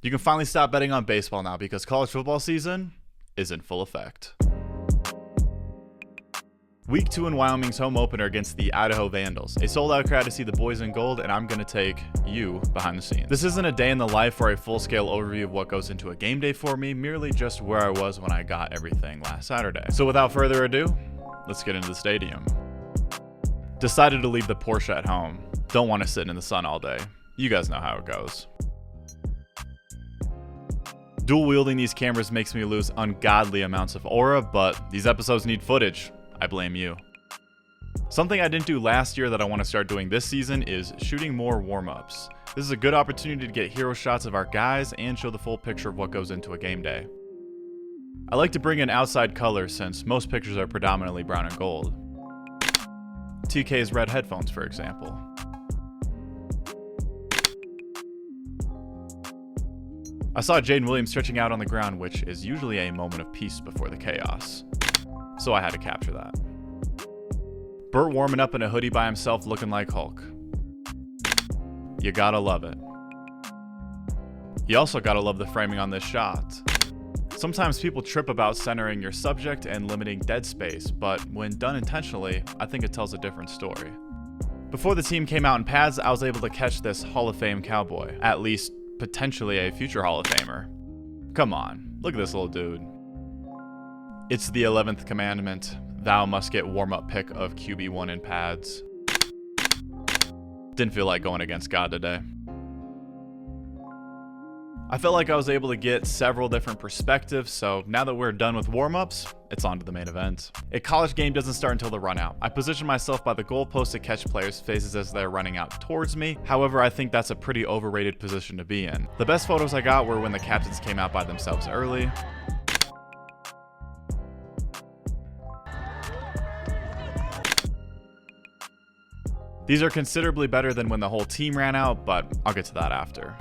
You can finally stop betting on baseball now because college football season is in full effect. Week 2 in Wyoming's home opener against the Idaho Vandals. A sold-out crowd to see the boys in gold, and I'm going to take you behind the scenes. This isn't a day in the life or a full-scale overview of what goes into a game day for me, merely just where I was when I got everything last Saturday. So without further ado, let's get into the stadium. Decided to leave the Porsche at home. Don't want to sit in the sun all day. You guys know how it goes. Dual wielding these cameras makes me lose ungodly amounts of aura, but these episodes need footage. I blame you. Something I didn't do last year that I want to start doing this season is shooting more warm-ups. This is a good opportunity to get hero shots of our guys and show the full picture of what goes into a game day. I like to bring in outside colors since most pictures are predominantly brown and gold. TK's red headphones, for example. I saw Jaden Williams stretching out on the ground, which is usually a moment of peace before the chaos. So I had to capture that. Burt warming up in a hoodie by himself looking like Hulk. You gotta love it. You also gotta love the framing on this shot. Sometimes people trip about centering your subject and limiting dead space, but when done intentionally, I think it tells a different story. Before the team came out in pads, I was able to catch this Hall of Fame cowboy, at least potentially a future Hall of Famer. Come on, look at this little dude. It's the 11th commandment, thou must get warm-up pick of QB1 in pads. Didn't feel like going against God today. I felt like I was able to get several different perspectives, so now that we're done with warm-ups, it's on to the main event. A college game doesn't start until the run out. I position myself by the goalpost to catch players' faces as they're running out towards me. However, I think that's a pretty overrated position to be in. The best photos I got were when the captains came out by themselves early. These are considerably better than when the whole team ran out, but I'll get to that after.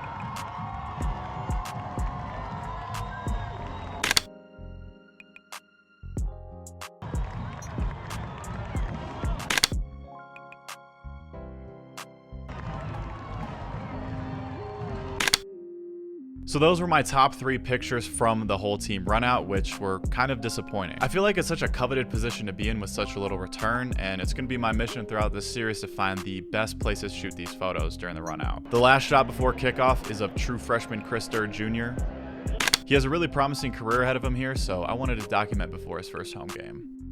So those were my top 3 pictures from the whole team run out, which were kind of disappointing. I feel like it's such a coveted position to be in with such a little return, and it's going to be my mission throughout this series to find the best places to shoot these photos during the run out. The last shot before kickoff is of true freshman Chris Durr Jr. He has a really promising career ahead of him here, so I wanted to document before his first home game.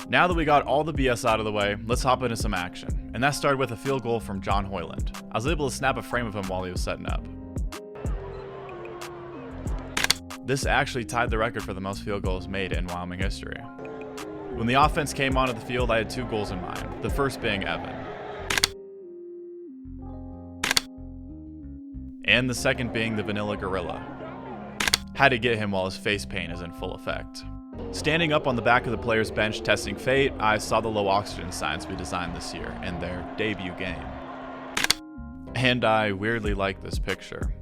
Now that we got all the BS out of the way, let's hop into some action. And that started with a field goal from John Hoyland. I was able to snap a frame of him while he was setting up. This actually tied the record for the most field goals made in Wyoming history. When the offense came onto the field, I had 2 goals in mind, the first being Evan. And the second being the Vanilla Gorilla. Had to get him while his face paint is in full effect. Standing up on the back of the player's bench testing fate, I saw the low oxygen signs we designed this year in their debut game. And I weirdly like this picture.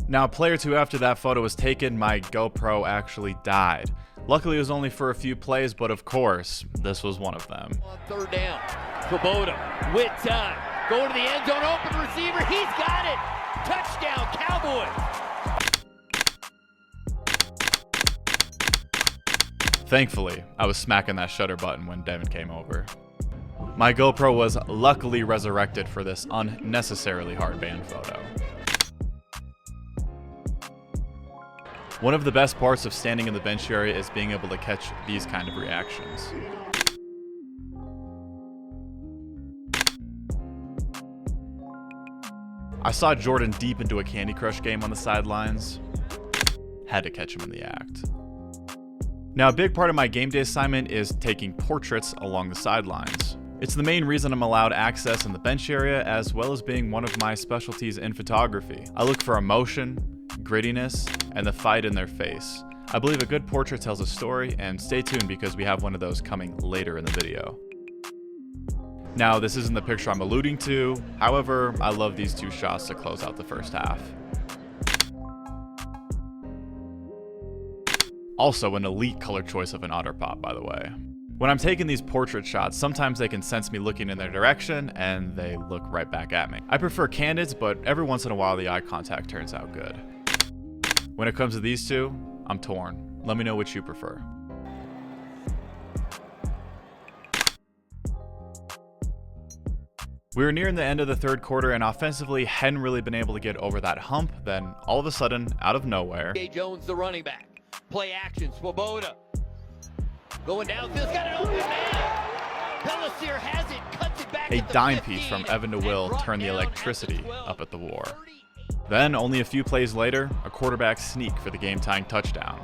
Now, a play or two after that photo was taken, my GoPro actually died. Luckily, it was only for a few plays, but of course, this was one of them. On third down, Kubota with time, go to the end zone, open receiver, he's got it! Touchdown, Cowboys! Thankfully, I was smacking that shutter button when Devin came over. My GoPro was luckily resurrected for this unnecessarily hard band photo. One of the best parts of standing in the bench area is being able to catch these kind of reactions. I saw Jordan deep into a Candy Crush game on the sidelines. Had to catch him in the act. Now, a big part of my game day assignment is taking portraits along the sidelines. It's the main reason I'm allowed access in the bench area, as well as being one of my specialties in photography. I look for emotion, grittiness, and the fight in their face. I believe a good portrait tells a story, and stay tuned because we have one of those coming later in the video. Now, this isn't the picture I'm alluding to, however, I love these 2 shots to close out the first half. Also an elite color choice of an otter pop, by the way. When I'm taking these portrait shots, sometimes they can sense me looking in their direction and they look right back at me. I prefer candids, but every once in a while the eye contact turns out good. When it comes to these two, I'm torn. Let me know which you prefer. We were nearing the end of the third quarter, and offensively hadn't really been able to get over that hump. Then all of a sudden, out of nowhere, Jones, the running back. Play action, Swoboda. Going downfield, got an open man. Pellissier has it, cuts it back. A at the dime 15, piece from Evan DeWill and turned the brought down electricity at the 12, up at the war. 30. Then, only a few plays later, a quarterback sneak for the game-tying touchdown.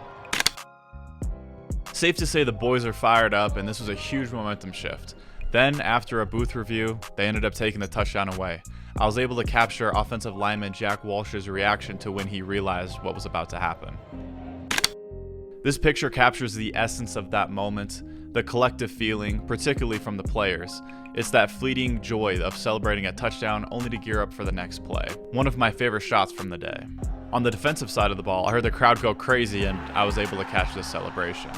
Safe to say the boys are fired up, and this was a huge momentum shift. Then, after a booth review, they ended up taking the touchdown away. I was able to capture offensive lineman Jack Walsh's reaction to when he realized what was about to happen. This picture captures the essence of that moment, the collective feeling, particularly from the players. It's that fleeting joy of celebrating a touchdown only to gear up for the next play. One of my favorite shots from the day. On the defensive side of the ball, I heard the crowd go crazy and I was able to catch this celebration.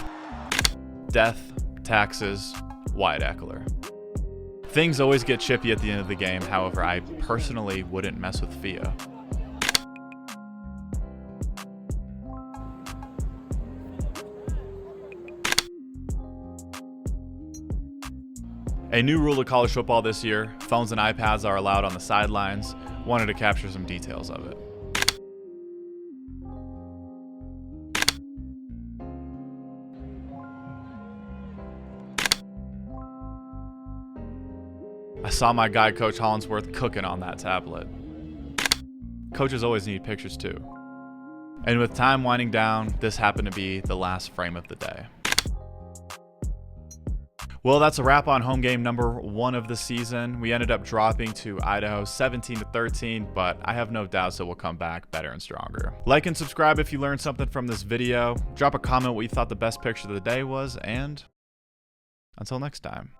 Death, taxes, Wyatt Eckler. Things always get chippy at the end of the game, however, I personally wouldn't mess with Fia. A new rule of college football this year, phones and iPads are allowed on the sidelines. Wanted to capture some details of it. I saw my guy Coach Hollinsworth cooking on that tablet. Coaches always need pictures too. And with time winding down, this happened to be the last frame of the day. Well, that's a wrap on home game number 1 of the season. We ended up dropping to Idaho 17-13, but I have no doubts that we'll come back better and stronger. Like and subscribe if you learned something from this video. Drop a comment what you thought the best picture of the day was, and until next time.